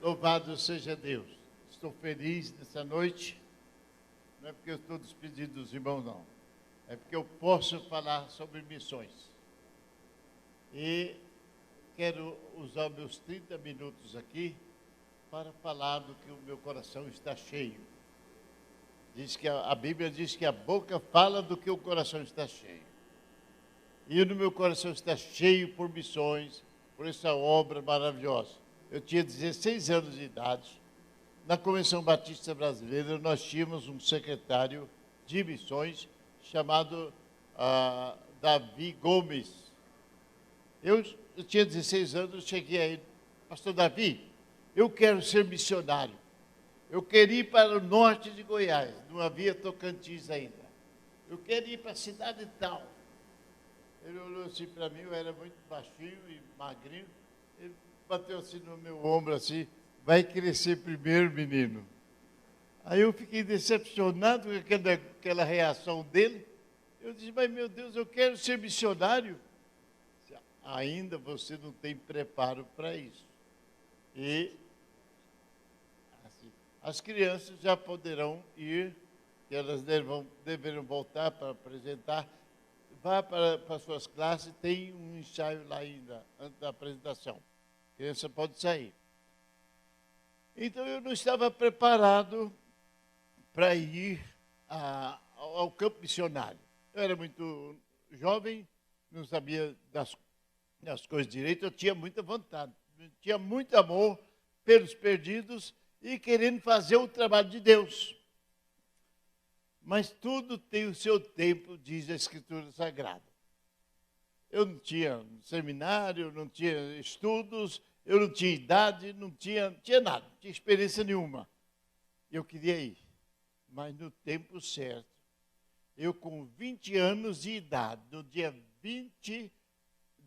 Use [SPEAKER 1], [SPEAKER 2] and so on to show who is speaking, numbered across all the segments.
[SPEAKER 1] Louvado seja Deus. Estou feliz nessa noite. Não é porque eu estou despedindo dos irmãos, não. É porque eu posso falar sobre missões. E quero usar meus 30 minutos aqui para falar do que o meu coração está cheio. Diz que a Bíblia diz que a boca fala do que o coração está cheio. E no meu coração está cheio por missões, por essa obra maravilhosa. Eu tinha 16 anos de idade. Na Convenção Batista Brasileira, nós tínhamos um secretário de missões chamado Davi Gomes. Eu tinha 16 anos, eu cheguei a ele, pastor Davi, eu quero ser missionário. Eu queria ir para o norte de Goiás, não havia Tocantins ainda. Eu queria ir para a cidade tal. Ele olhou assim para mim, eu era muito baixinho e magrinho. Ele bateu assim no meu ombro, assim, vai crescer primeiro, menino. Aí eu fiquei decepcionado com aquela reação dele. Eu disse, mas meu Deus, eu quero ser missionário. Ainda você não tem preparo para isso. E assim, as crianças já poderão ir, que elas deverão voltar para apresentar. Vá para suas classes, tem um ensaio lá ainda, antes da apresentação. A criança pode sair. Então eu não estava preparado para ir ao campo missionário. Eu era muito jovem, não sabia das coisas direito, eu tinha muita vontade, tinha muito amor pelos perdidos e querendo fazer o trabalho de Deus. Mas tudo tem o seu tempo, diz a Escritura Sagrada. Eu não tinha seminário, não tinha estudos, eu não tinha idade, não tinha nada, não tinha experiência nenhuma. Eu queria ir, mas no tempo certo. Eu com 20 anos de idade, no dia 20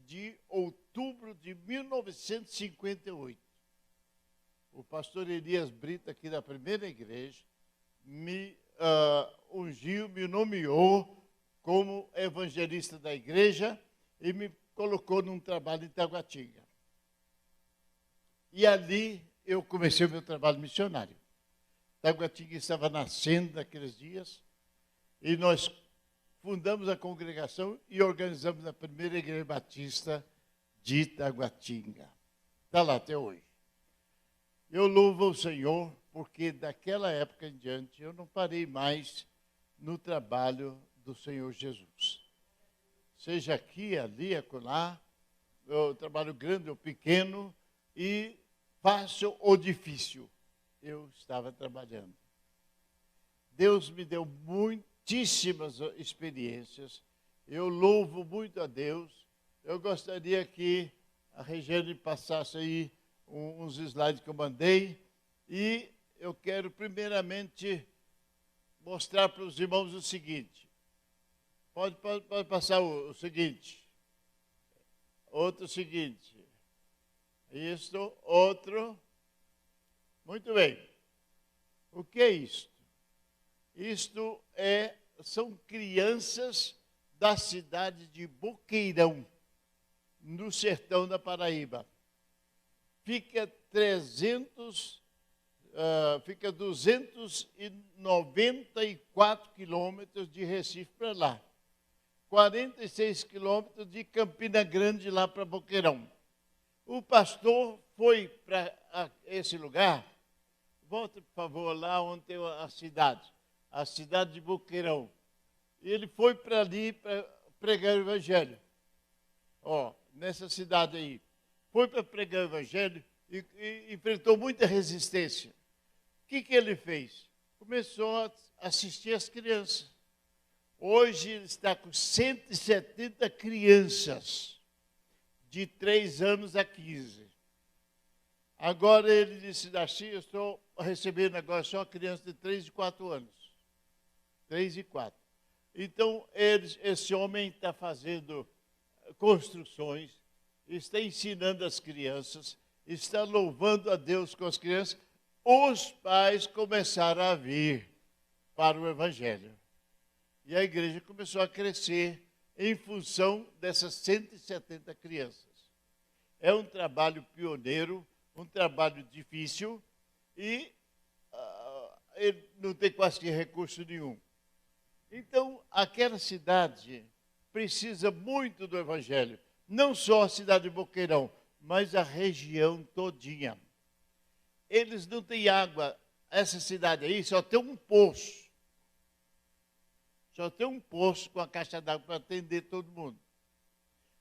[SPEAKER 1] de outubro de 1958, o pastor Elias Brito, aqui da primeira igreja, me ungiu, me nomeou como evangelista da igreja e me colocou num trabalho em Taguatinga. E ali eu comecei o meu trabalho missionário. Taguatinga estava nascendo naqueles dias e nós fundamos a congregação e organizamos a primeira igreja batista de Taguatinga. Está lá até hoje. Eu louvo o Senhor porque daquela época em diante eu não parei mais no trabalho do Senhor Jesus. Seja aqui, ali, acolá, o trabalho grande ou pequeno, e fácil ou difícil, eu estava trabalhando. Deus me deu muitíssimas experiências, eu louvo muito a Deus. Eu gostaria que a Regiane passasse aí uns slides que eu mandei, e eu quero primeiramente mostrar para os irmãos o seguinte. Pode passar o seguinte. Outro seguinte. Isto, outro. Muito bem. O que é isto? Isto são crianças da cidade de Boqueirão, no sertão da Paraíba. Fica 294 quilômetros de Recife para lá. 46 quilômetros de Campina Grande lá para Boqueirão. O pastor foi para esse lugar. Volta, por favor, lá onde tem a cidade de Boqueirão. E ele foi para ali para pregar o evangelho. Nessa cidade aí. Foi para pregar o evangelho e enfrentou muita resistência. O que ele fez? Começou a assistir as crianças. Hoje ele está com 170 crianças, de 3 anos a 15. Agora ele disse, Darcy, eu estou recebendo agora só crianças de 3 e 4 anos. 3 e 4. Então, esse homem está fazendo construções, está ensinando as crianças, está louvando a Deus com as crianças. Os pais começaram a vir para o Evangelho. E a igreja começou a crescer em função dessas 170 crianças. É um trabalho pioneiro, um trabalho difícil e ele não tem quase que recurso nenhum. Então, aquela cidade precisa muito do Evangelho. Não só a cidade de Boqueirão, mas a região todinha. Eles não têm água. Essa cidade aí só tem um poço. Só tem um poço com a caixa d'água para atender todo mundo.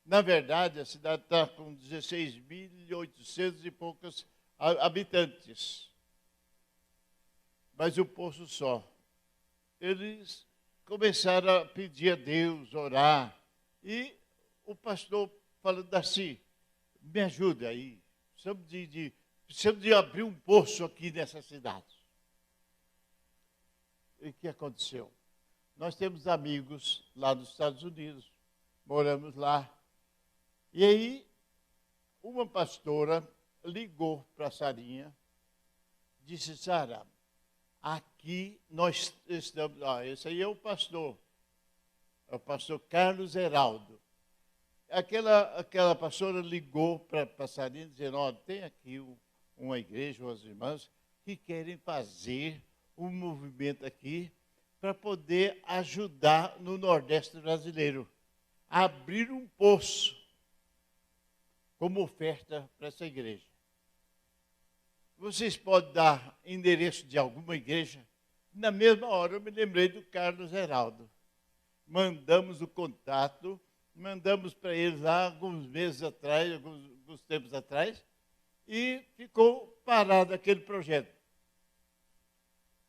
[SPEAKER 1] Na verdade, a cidade está com 16.800 e poucos habitantes. Mas o poço só. Eles começaram a pedir a Deus, orar. E o pastor falou, Darcy, me ajude aí. Precisamos de abrir um poço aqui nessa cidade. E o que aconteceu? Nós temos amigos lá nos Estados Unidos, moramos lá. E aí, uma pastora ligou para a Sarinha, disse, Sara, aqui nós estamos... esse aí é o pastor Carlos Heraldo. Aquela pastora ligou para a Sarinha, dizendo, tem aqui uma igreja, umas irmãs, que querem fazer um movimento aqui para poder ajudar no Nordeste brasileiro. Abrir um poço como oferta para essa igreja. Vocês podem dar endereço de alguma igreja? Na mesma hora eu me lembrei do Carlos Heraldo. Mandamos o contato, mandamos para eles lá alguns meses atrás, alguns tempos atrás, e ficou parado aquele projeto.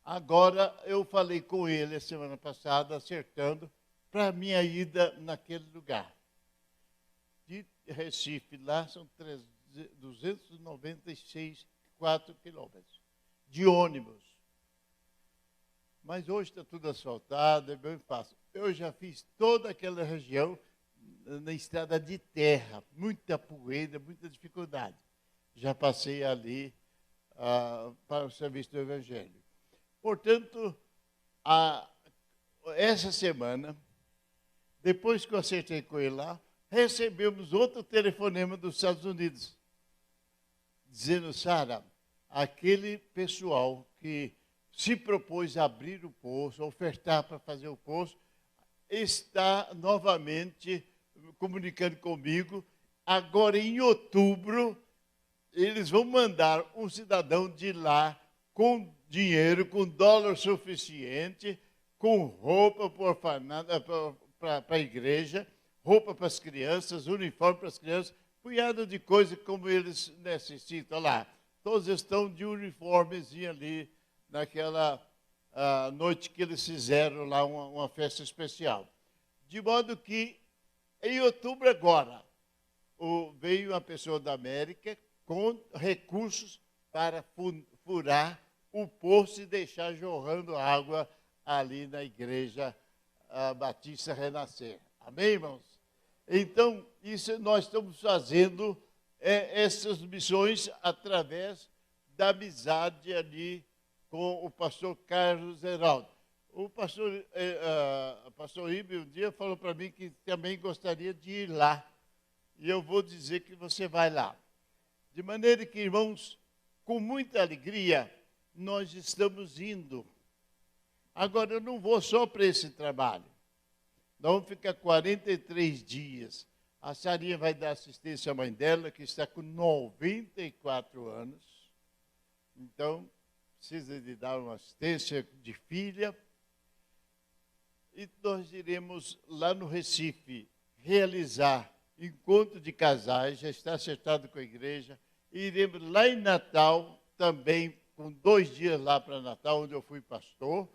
[SPEAKER 1] Agora eu falei com ele a semana passada, acertando, para a minha ida naquele lugar. De Recife, lá são 296,4 quilômetros de ônibus. Mas hoje está tudo asfaltado, é bem fácil. Eu já fiz toda aquela região na estrada de terra, muita poeira, muita dificuldade. Já passei ali para o serviço do Evangelho. Portanto, essa semana, depois que eu acertei com ele lá, recebemos outro telefonema dos Estados Unidos, dizendo, Sara, aquele pessoal que se propôs a abrir o poço, ofertar para fazer o poço, está novamente comunicando comigo. Agora, em outubro, eles vão mandar um cidadão de lá com dinheiro, com dólar suficiente, com roupa para a igreja, roupa para as crianças, uniforme para as crianças, punhado de coisas como eles necessitam lá. Todos estão de uniformezinho ali, naquela noite que eles fizeram lá, uma festa especial. De modo que, em outubro agora, veio uma pessoa da América com recursos para furar o poço e deixar jorrando água ali na igreja Batista Renascer. Amém, irmãos? Então, isso nós estamos fazendo essas missões através da amizade ali com o pastor Carlos Heraldo. O pastor Ibe um dia falou para mim que também gostaria de ir lá. E eu vou dizer que você vai lá. De maneira que, irmãos, com muita alegria, nós estamos indo. Agora, eu não vou só para esse trabalho. Nós vamos ficar 43 dias. A Sarinha vai dar assistência à mãe dela, que está com 94 anos. Então, precisa de dar uma assistência de filha. E nós iremos lá no Recife realizar encontro de casais, já está acertado com a igreja. E iremos lá em Natal, também com 2 dias lá para Natal, onde eu fui pastor.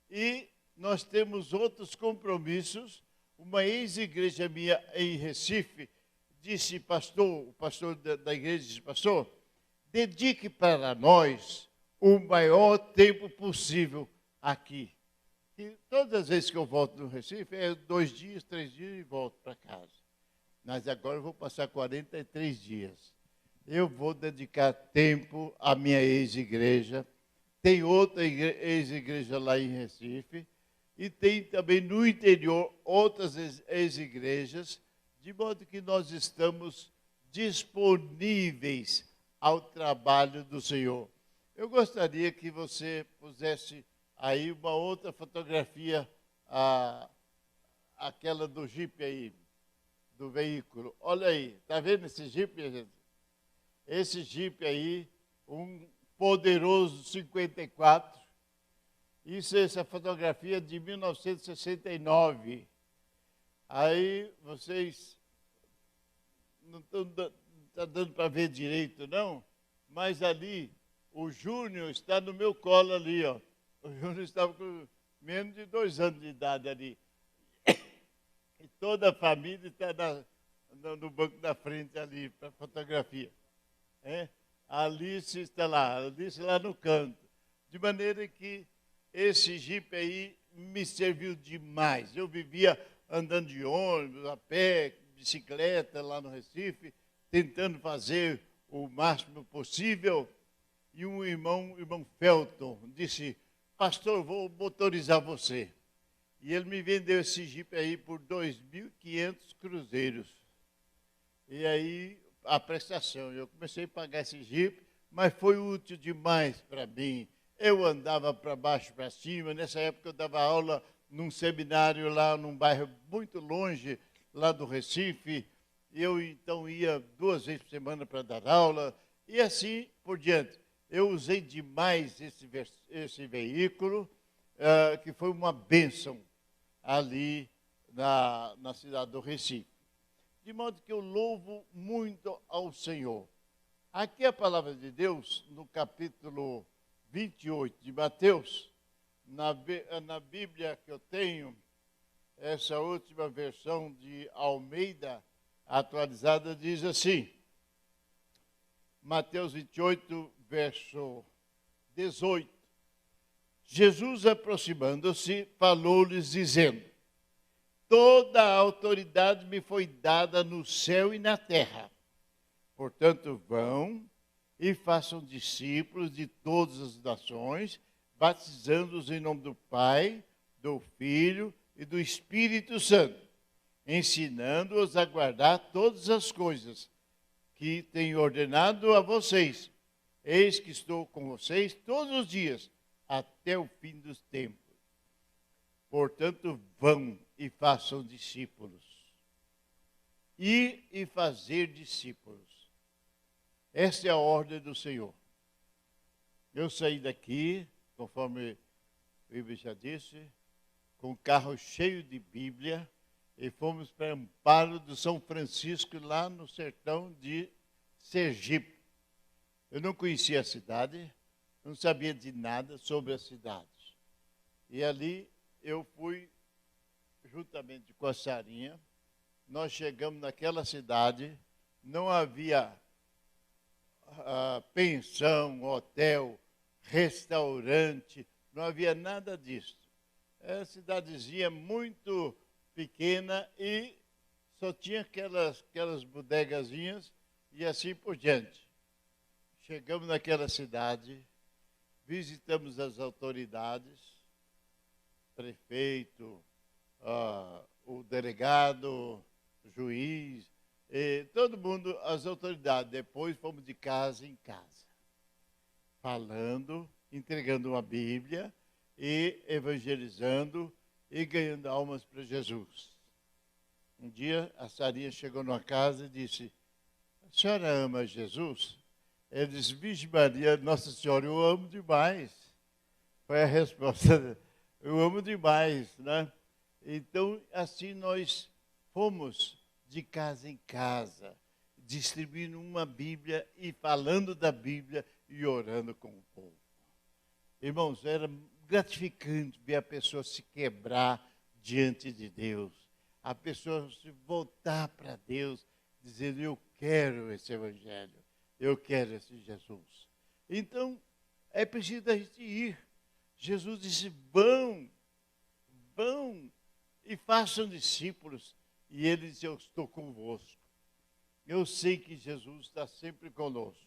[SPEAKER 1] E nós temos outros compromissos. Uma ex-igreja minha em Recife disse, o pastor da igreja disse, pastor, dedique para nós o maior tempo possível aqui. E todas as vezes que eu volto no Recife, 2 dias, 3 dias e volto para casa. Mas agora eu vou passar 43 dias. Eu vou dedicar tempo à minha ex-igreja tem outra ex-igreja lá em Recife, e tem também no interior outras ex-igrejas, de modo que nós estamos disponíveis ao trabalho do Senhor. Eu gostaria que você pusesse aí uma outra fotografia, aquela do Jeep aí, do veículo. Olha aí, está vendo esse Jeep, gente? Esse Jeep aí, um poderoso 54. Essa fotografia de 1969. Aí vocês não estão dando para ver direito, não? Mas ali, o Júnior está no meu colo ali, ó. O Júnior estava com menos de 2 anos de idade ali. E toda a família está no banco da frente ali, para fotografia. A Alice está lá, a Alice lá no canto. De maneira que esse Jeep aí me serviu demais. Eu vivia andando de ônibus, a pé, bicicleta lá no Recife, tentando fazer o máximo possível. E um irmão Felton, disse: pastor, vou motorizar você. E ele me vendeu esse Jeep aí por 2.500 cruzeiros. E aí, a prestação, eu comecei a pagar esse Jeep, mas foi útil demais para mim. Eu andava para baixo, para cima. Nessa época eu dava aula num seminário lá num bairro muito longe, lá do Recife. Eu então ia 2 vezes por semana para dar aula, e assim por diante. Eu usei demais esse veículo, que foi uma bênção ali na cidade do Recife. De modo que eu louvo muito ao Senhor. Aqui a palavra de Deus, no capítulo 28 de Mateus, na Bíblia que eu tenho, essa última versão de Almeida atualizada, diz assim, Mateus 28, verso 18. Jesus, aproximando-se, falou-lhes, dizendo: toda a autoridade me foi dada no céu e na terra. Portanto, vão e façam discípulos de todas as nações, batizando-os em nome do Pai, do Filho e do Espírito Santo, ensinando-os a guardar todas as coisas que tenho ordenado a vocês. Eis que estou com vocês todos os dias, até o fim dos tempos. Portanto, vão e façam discípulos. Ir e fazer discípulos. Essa é a ordem do Senhor. Eu saí daqui, conforme o Ibe já disse, com um carro cheio de Bíblia, e fomos para Amparo do São Francisco, lá no sertão de Sergipe. Eu não conhecia a cidade, não sabia de nada sobre a cidade. E ali eu fui, juntamente com a Sarinha, nós chegamos naquela cidade, não havia pensão, hotel, restaurante, não havia nada disso. É uma cidadezinha muito pequena e só tinha aquelas bodegazinhas e assim por diante. Chegamos naquela cidade, visitamos as autoridades, prefeito, o delegado, o juiz, todo mundo, as autoridades. Depois fomos de casa em casa, falando, entregando uma Bíblia e evangelizando e ganhando almas para Jesus. Um dia a Sarinha chegou numa casa e disse: a senhora ama Jesus? Ele disse: Virgem Maria, Nossa Senhora, eu amo demais. Foi a resposta: eu amo demais, né? Então, assim nós fomos de casa em casa, distribuindo uma Bíblia e falando da Bíblia e orando com o povo. Irmãos, era gratificante ver a pessoa se quebrar diante de Deus, a pessoa se voltar para Deus, dizendo: eu quero esse Evangelho, eu quero esse Jesus. Então, é preciso a gente ir. Jesus disse: vão e façam discípulos. E ele disse: eu estou convosco. Eu sei que Jesus está sempre conosco.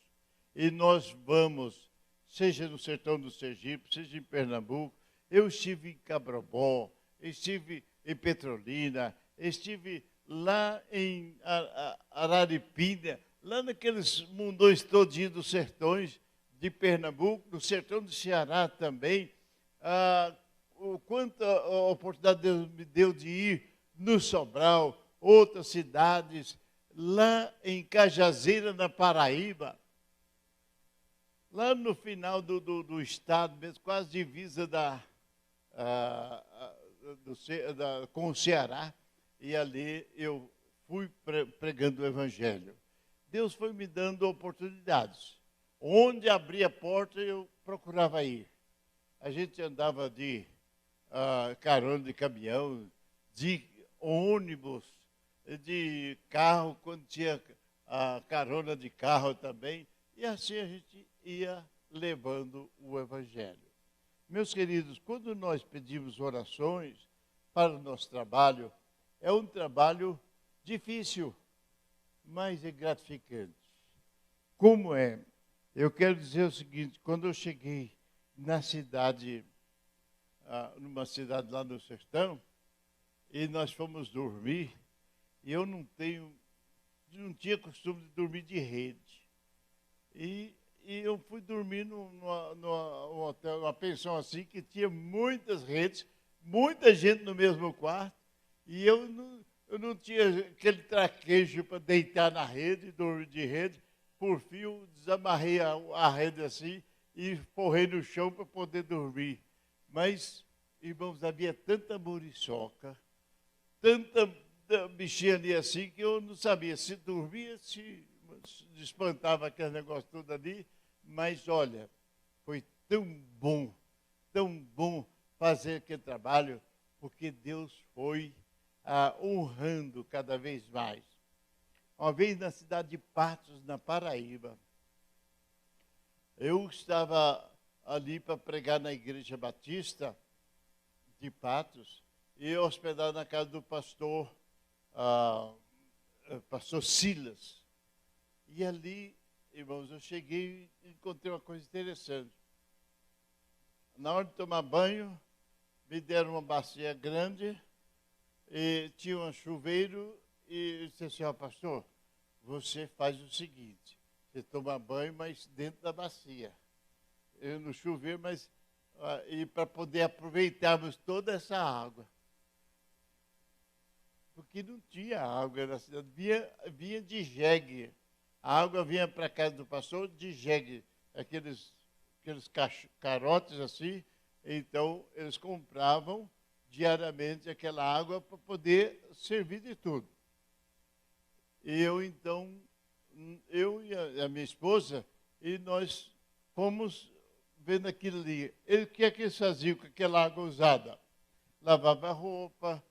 [SPEAKER 1] E nós vamos seja no sertão do Sergipe, seja em Pernambuco. Eu estive em Cabrobó, estive em Petrolina, estive lá em Araripina, lá naqueles mundões todinhos dos sertões de Pernambuco, no sertão do Ceará também. O quanto a oportunidade Deus me deu de ir no Sobral, outras cidades, lá em Cajazeira, na Paraíba, lá no final do estado, mesmo, quase divisa com o Ceará, e ali eu fui pregando o Evangelho. Deus foi me dando oportunidades. Onde abria a porta, eu procurava ir. A gente andava de carona de caminhão, de ônibus, de carro, quando tinha carona de carro também, e assim a gente ia levando o Evangelho. Meus queridos, quando nós pedimos orações para o nosso trabalho, é um trabalho difícil, mas é gratificante. Como é? Eu quero dizer o seguinte, quando eu cheguei na cidade, numa cidade lá no sertão, e nós fomos dormir, e eu não tinha costume de dormir de rede. E eu fui dormir num hotel, uma pensão assim, que tinha muitas redes, muita gente no mesmo quarto, e eu não tinha aquele traquejo para deitar na rede, dormir de rede. Por fim, eu desamarrei a rede assim e forrei no chão para poder dormir. Mas, irmãos, havia tanta muriçoca, tanta bichinha ali assim, que eu não sabia se dormia, se espantava aquele negócio todo ali. Mas, olha, foi tão bom fazer aquele trabalho, porque Deus foi honrando cada vez mais. Uma vez na cidade de Patos, na Paraíba, eu estava ali para pregar na Igreja Batista de Patos e hospedado na casa do pastor Silas. E ali, irmãos, eu cheguei e encontrei uma coisa interessante. Na hora de tomar banho, me deram uma bacia grande e tinha um chuveiro e disse assim, pastor, você faz o seguinte, você toma banho, mas dentro da bacia. Eu no chuveiro, mas e para poder aproveitarmos toda essa água. Porque não tinha água na cidade, vinha de jegue. A água vinha para a casa do pastor de jegue, aqueles carotes assim. Então, eles compravam diariamente aquela água para poder servir de tudo. E eu e a minha esposa, e nós fomos vendo aquilo ali. O que é que eles faziam com aquela água usada? Lavava a roupa,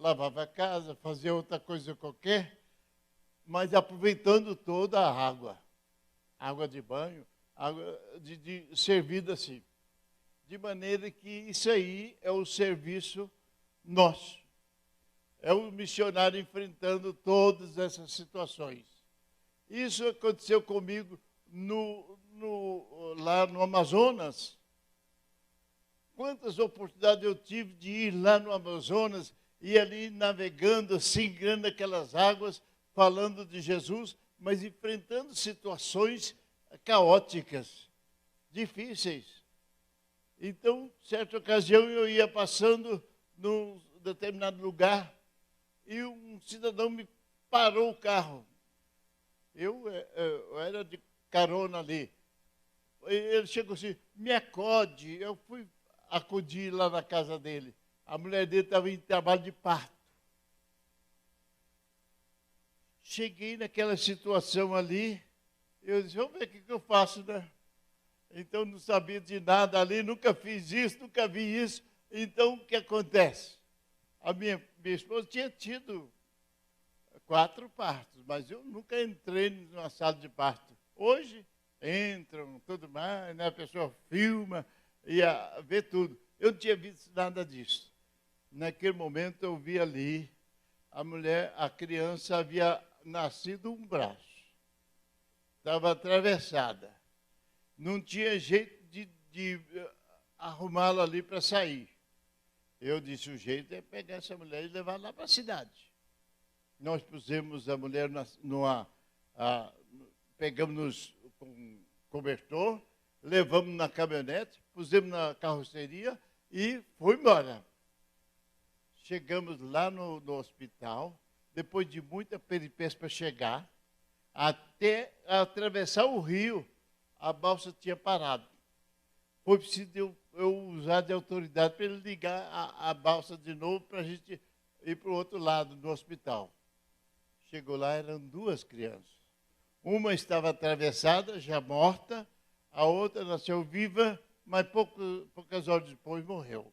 [SPEAKER 1] lavava a casa, fazia outra coisa qualquer, mas aproveitando toda a água. Água de banho, água de servida assim. De maneira que isso aí é o serviço nosso. É o missionário enfrentando todas essas situações. Isso aconteceu comigo lá no Amazonas. Quantas oportunidades eu tive de ir lá no Amazonas e ali navegando, singrando aquelas águas, falando de Jesus, mas enfrentando situações caóticas, difíceis. Então, certa ocasião, eu ia passando num determinado lugar e um cidadão me parou o carro. Eu era de carona ali. Ele chegou assim, me acode. Eu fui acudir lá na casa dele. A mulher dele estava em trabalho de parto. Cheguei naquela situação ali, eu disse, vamos ver o que eu faço, né? Então, não sabia de nada ali, nunca fiz isso, nunca vi isso. Então, o que acontece? A minha esposa tinha tido 4 partos, mas eu nunca entrei numa sala de parto. Hoje, entram, tudo mais, né? A pessoa filma e vê tudo. Eu não tinha visto nada disso. Naquele momento, eu vi ali, a criança havia nascido um braço. Estava atravessada. não tinha jeito de arrumá-la ali para sair. Eu disse, o jeito é pegar essa mulher e levar lá para a cidade. Nós pusemos a mulher pegamos com cobertor, levamos na caminhonete, pusemos na carroceria e foi embora. Chegamos lá no hospital, depois de muita peripécia para chegar, até atravessar o rio, a balsa tinha parado. Foi preciso eu usar de autoridade para ele ligar a balsa de novo para a gente ir para o outro lado do hospital. Chegou lá, eram 2 crianças. Uma estava atravessada, já morta, a outra nasceu viva, mas poucas horas depois morreu.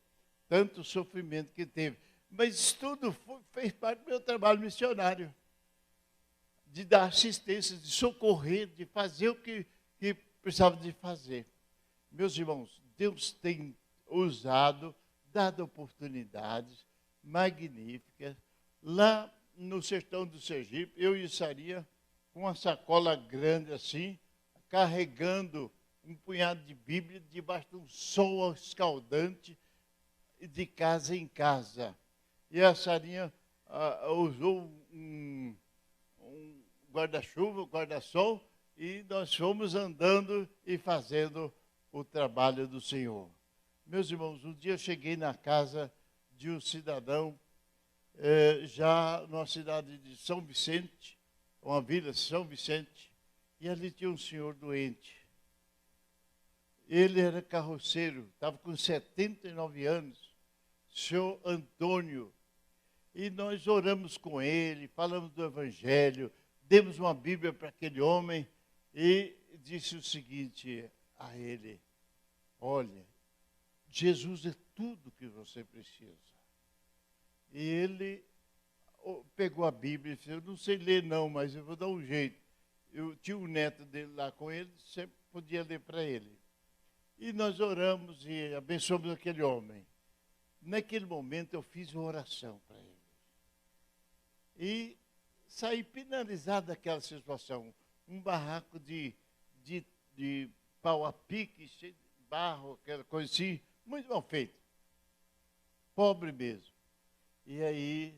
[SPEAKER 1] Tanto sofrimento que teve. Mas isso tudo fez parte do meu trabalho missionário. De dar assistência, de socorrer, de fazer o que precisava de fazer. Meus irmãos, Deus tem usado, dado oportunidades magníficas. Lá no sertão do Sergipe, eu e Sarinha, com uma sacola grande assim, carregando um punhado de Bíblia debaixo de um sol escaldante, de casa em casa. E a Sarinha usou um guarda-chuva, um guarda-sol, e nós fomos andando e fazendo o trabalho do Senhor. Meus irmãos, um dia eu cheguei na casa de um cidadão, já na cidade de São Vicente, uma vila de São Vicente, e ali tinha um senhor doente. Ele era carroceiro, estava com 79 anos, senhor Antônio. E nós oramos com ele, falamos do Evangelho, demos uma Bíblia para aquele homem e disse o seguinte a ele: olha, Jesus é tudo que você precisa. E ele pegou a Bíblia e disse, eu não sei ler não, mas eu vou dar um jeito. Eu tinha um neto dele lá com ele, sempre podia ler para ele. E nós oramos e abençoamos aquele homem. Naquele momento eu fiz uma oração para ele. E saí penalizado daquela situação. Um barraco de pau a pique, cheio de barro, aquela coisa assim, muito mal feito. Pobre mesmo. E aí,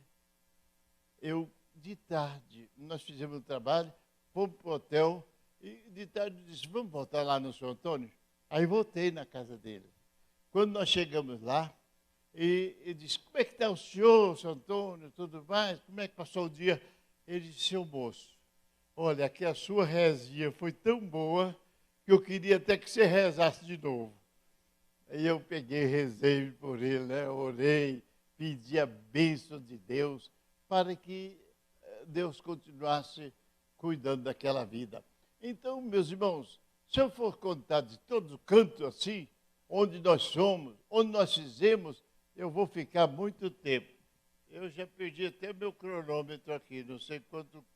[SPEAKER 1] de tarde, nós fizemos um trabalho, fomos para o hotel, e de tarde disse, vamos voltar lá no São Antônio? Aí voltei na casa dele. Quando nós chegamos lá, e disse, como é que está o senhor, São Antônio, tudo mais? Como é que passou o dia? Ele disse, seu moço, olha, aqui a sua rezinha foi tão boa que eu queria até que você rezasse de novo. Aí eu peguei, rezei por ele, né? Orei, pedi a bênção de Deus para que Deus continuasse cuidando daquela vida. Então, meus irmãos, se eu for contar de todo canto assim, onde nós somos, onde nós fizemos, eu vou ficar muito tempo. Eu já perdi até meu cronômetro aqui, não sei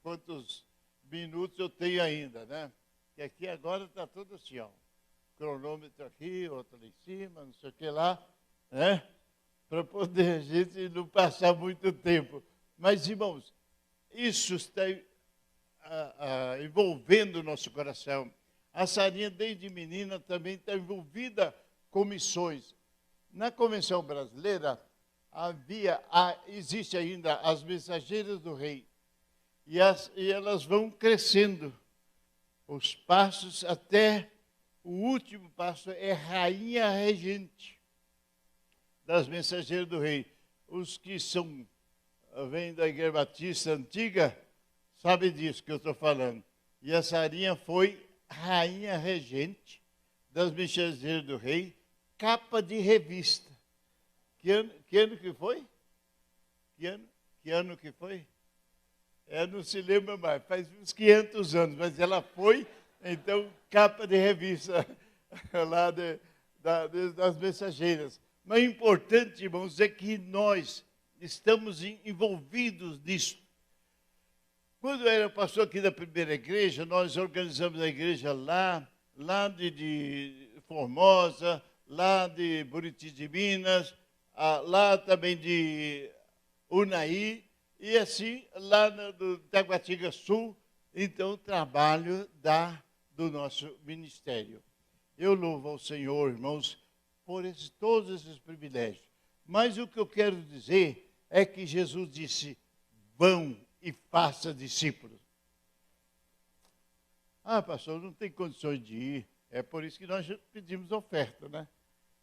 [SPEAKER 1] quantos minutos eu tenho ainda, né? Que aqui agora está tudo assim, ó. Cronômetro aqui, outro lá em cima, não sei o que lá, né? Para poder a gente não passar muito tempo. Mas, irmãos, isso está envolvendo o nosso coração. A Sarinha, desde menina, também está envolvida com missões. Na Convenção Brasileira, existe ainda as Mensageiras do Rei. E elas vão crescendo. Os passos, até o último passo é Rainha Regente das Mensageiras do Rei. Os que vêm da Igreja Batista Antiga, sabem disso que eu estou falando. E a Sarinha foi Rainha Regente das Mensageiras do Rei, capa de revista. Que ano que foi? Que ano que foi? Não se lembra mais, faz uns 500 anos, mas ela foi, então, capa de revista lá das Mensageiras. Mas o importante, irmãos, é que nós estamos envolvidos nisso. Quando eu era pastor aqui da primeira igreja, nós organizamos a igreja lá de Formosa, lá de Buriti de Minas, lá também de Unai, e assim, lá do Taguatinga Sul, então, o trabalho do nosso ministério. Eu louvo ao Senhor, irmãos, por todos esses privilégios. Mas o que eu quero dizer é que Jesus disse, vão e faça discípulos. Ah, pastor, não tem condições de ir. É por isso que nós pedimos oferta, né?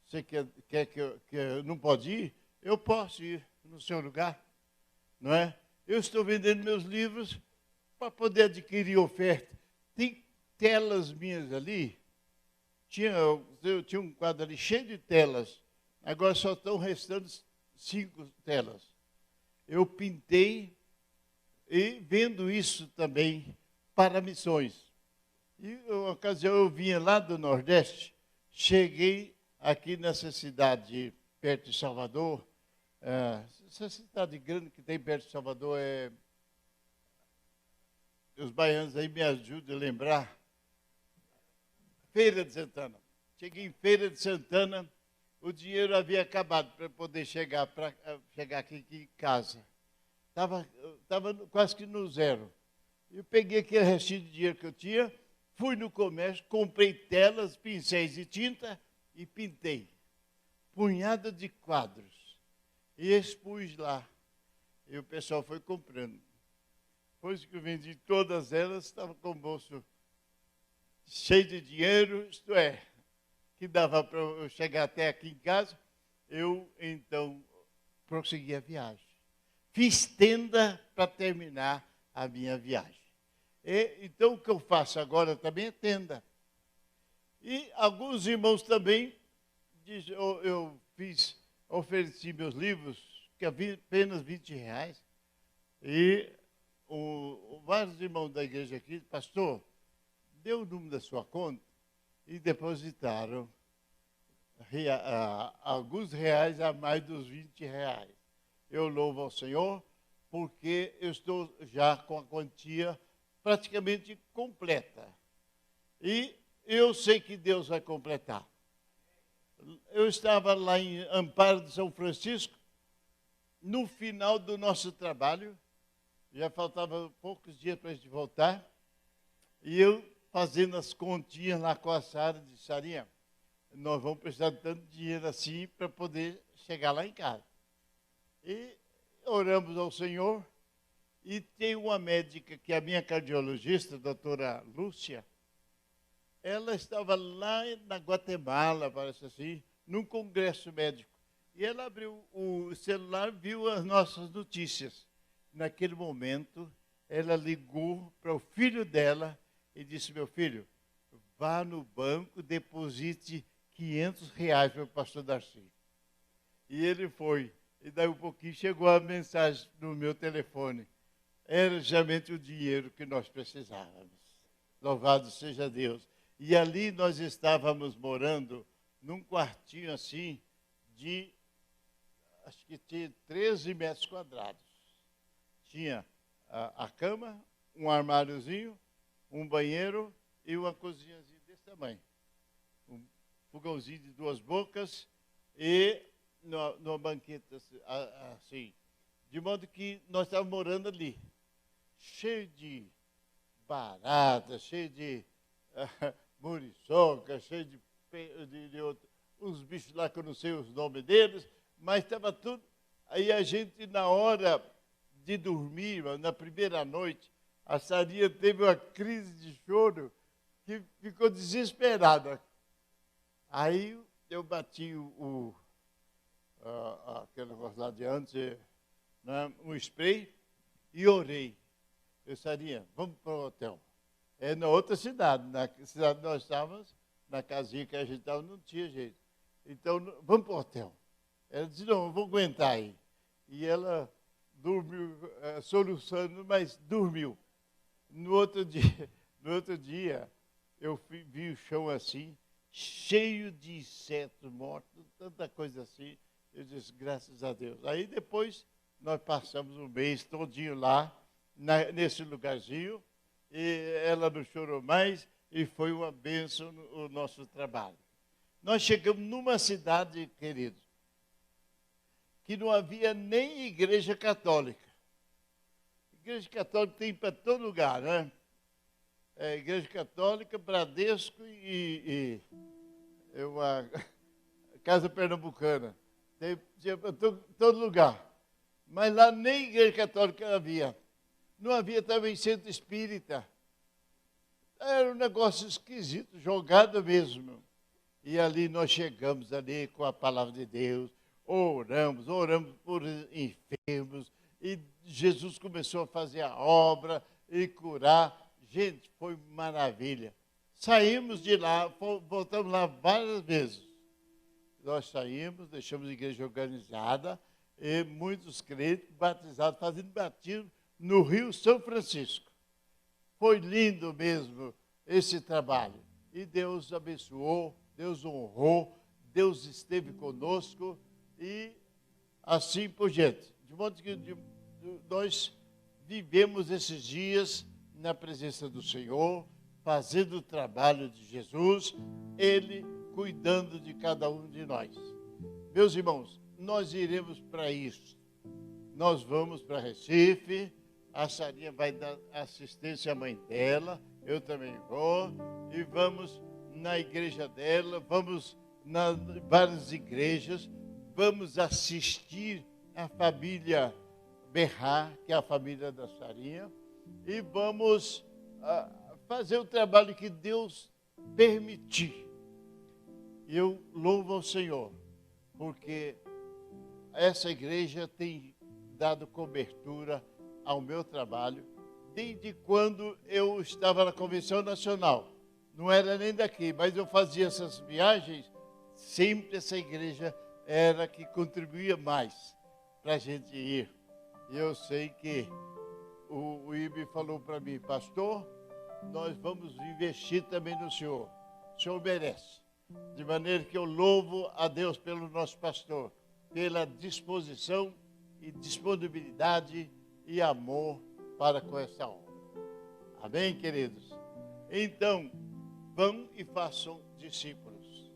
[SPEAKER 1] Você quer que eu não pode ir? Eu posso ir no seu lugar, não é? Eu estou vendendo meus livros para poder adquirir oferta. Tem telas minhas ali. Eu tinha um quadro ali cheio de telas. Agora só estão restando 5 telas. Eu pintei e vendo isso também para missões. E uma ocasião eu vinha lá do Nordeste, cheguei aqui nessa cidade perto de Salvador. Essa cidade grande que tem perto de Salvador os baianos aí me ajudam a lembrar. Feira de Santana. Cheguei em Feira de Santana, o dinheiro havia acabado para poder chegar aqui em casa. Estava quase que no zero. Eu peguei aquele restinho de dinheiro que eu tinha, fui no comércio, comprei telas, pincéis e tinta e pintei. Punhada de quadros. E expus lá. E o pessoal foi comprando. Depois que eu vendi todas elas, estava com o bolso cheio de dinheiro, isto é, que dava para eu chegar até aqui em casa. Eu, então, prossegui a viagem. Fiz tenda para terminar a minha viagem. Então, o que eu faço agora também é tenda. E alguns irmãos também, eu ofereci meus livros, que havia apenas R$20. E vários irmãos da igreja aqui, pastor, deu o número da sua conta e depositaram alguns reais a mais dos R$20. Eu louvo ao Senhor, porque eu estou já com a quantia praticamente completa. E eu sei que Deus vai completar. Eu estava lá em Amparo de São Francisco, no final do nosso trabalho, já faltavam poucos dias para a gente voltar, e eu fazendo as continhas lá com a Sara, disse, Sarinha, nós vamos precisar de tanto dinheiro assim para poder chegar lá em casa. E oramos ao Senhor, e tem uma médica, que é a minha cardiologista, a doutora Lúcia, ela estava lá na Guatemala, parece assim, num congresso médico. E ela abriu o celular, viu as nossas notícias. Naquele momento, ela ligou para o filho dela e disse, meu filho, vá no banco, deposite R$500 para o pastor Darcy. E ele foi. E daí um pouquinho chegou a mensagem no meu telefone. Era justamente o dinheiro que nós precisávamos. Louvado seja Deus. E ali nós estávamos morando num quartinho assim de, acho que tinha 13 metros quadrados. Tinha a cama, um armáriozinho, um banheiro e uma cozinhazinha desse tamanho. Um fogãozinho de 2 bocas e numa banqueta assim. De modo que nós estávamos morando ali, cheio de barata, cheio de muriçoca, cheio de uns bichos lá que eu não sei os nomes deles, mas estava tudo. Aí a gente, na hora de dormir, na primeira noite, a Sarinha teve uma crise de choro que ficou desesperada. Aí eu bati aquele negócio lá de antes, né, um spray, e orei. Eu, Sarinha, vamos para o hotel. É na outra cidade, na cidade que nós estávamos, na casinha que a gente estava, não tinha jeito. Então, vamos para o hotel. Ela disse, não, eu vou aguentar aí. E ela dormiu, soluçando, mas dormiu. No outro dia eu vi o chão assim, cheio de insetos mortos, tanta coisa assim. Eu disse, graças a Deus. Aí depois nós passamos um mês todinho lá, nesse lugarzinho, e ela não chorou mais, e foi uma bênção o nosso trabalho. Nós chegamos numa cidade, queridos, que não havia nem igreja católica. Igreja católica tem para todo lugar, né? Igreja católica, Bradesco e É uma casa pernambucana. Tinha para todo lugar. Mas lá nem igreja católica havia. Não havia também centro espírita. Era um negócio esquisito, jogado mesmo. E ali nós chegamos ali com a palavra de Deus, oramos por enfermos, e Jesus começou a fazer a obra e curar. Gente, foi maravilha. Saímos de lá, voltamos lá várias vezes. Nós saímos, deixamos a igreja organizada, e muitos crentes batizados, fazendo batismo no Rio São Francisco. Foi lindo mesmo esse trabalho. E Deus abençoou, Deus honrou, Deus esteve conosco e assim por diante. De modo que nós vivemos esses dias na presença do Senhor, fazendo o trabalho de Jesus, Ele cuidando de cada um de nós. Meus irmãos, nós iremos para isso. Nós vamos para Recife, a Sarinha vai dar assistência à mãe dela, eu também vou, e vamos na igreja dela, vamos nas várias igrejas, vamos assistir a família Berrar, que é a família da Sarinha, e vamos fazer o trabalho que Deus permitir. Eu louvo ao Senhor, porque essa igreja tem dado cobertura ao meu trabalho desde quando eu estava na Convenção Nacional. Não era nem daqui, mas eu fazia essas viagens, sempre essa igreja era que contribuía mais para a gente ir. E eu sei que o IBE falou para mim, pastor, nós vamos investir também no senhor. O senhor merece. De maneira que eu louvo a Deus pelo nosso pastor, pela disposição e disponibilidade e amor para com essa obra. Amém, queridos? Então, vão e façam discípulos.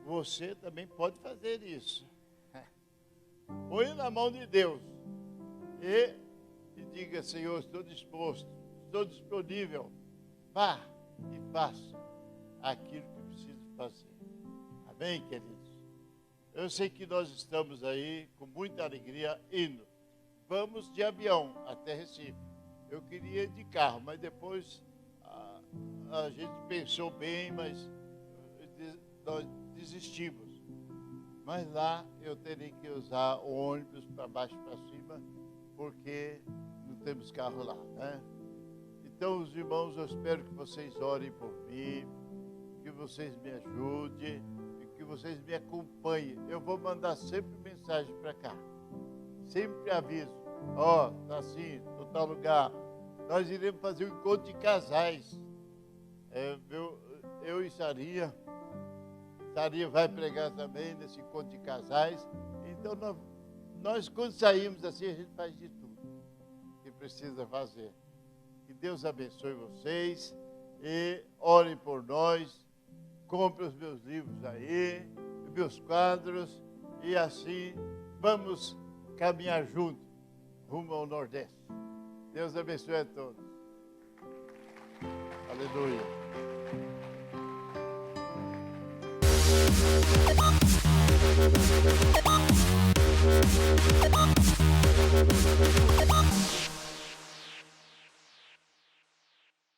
[SPEAKER 1] Você também pode fazer isso. Põe na mão de Deus e diga, Senhor, estou disposto, estou disponível. Vá e faça aquilo que preciso fazer. Amém, queridos? Eu sei que nós estamos aí com muita alegria indo. Vamos de avião até Recife. Eu queria ir de carro, mas depois a gente pensou bem, mas nós desistimos. Mas lá eu terei que usar o ônibus para baixo e para cima, porque não temos carro lá, né? Então, os irmãos, eu espero que vocês orem por mim, que vocês me ajudem e que vocês me acompanhem. Eu vou mandar sempre mensagem para cá. Sempre aviso. Está assim, no tal lugar. Nós iremos fazer um encontro de casais. Eu e Sarinha. Sarinha vai pregar também nesse encontro de casais. Então, nós quando saímos assim, a gente faz de tudo que precisa fazer. Que Deus abençoe vocês e orem por nós. Compre os meus livros aí, meus quadros, e assim vamos caminhar juntos rumo ao Nordeste. Deus abençoe a todos. Aleluia.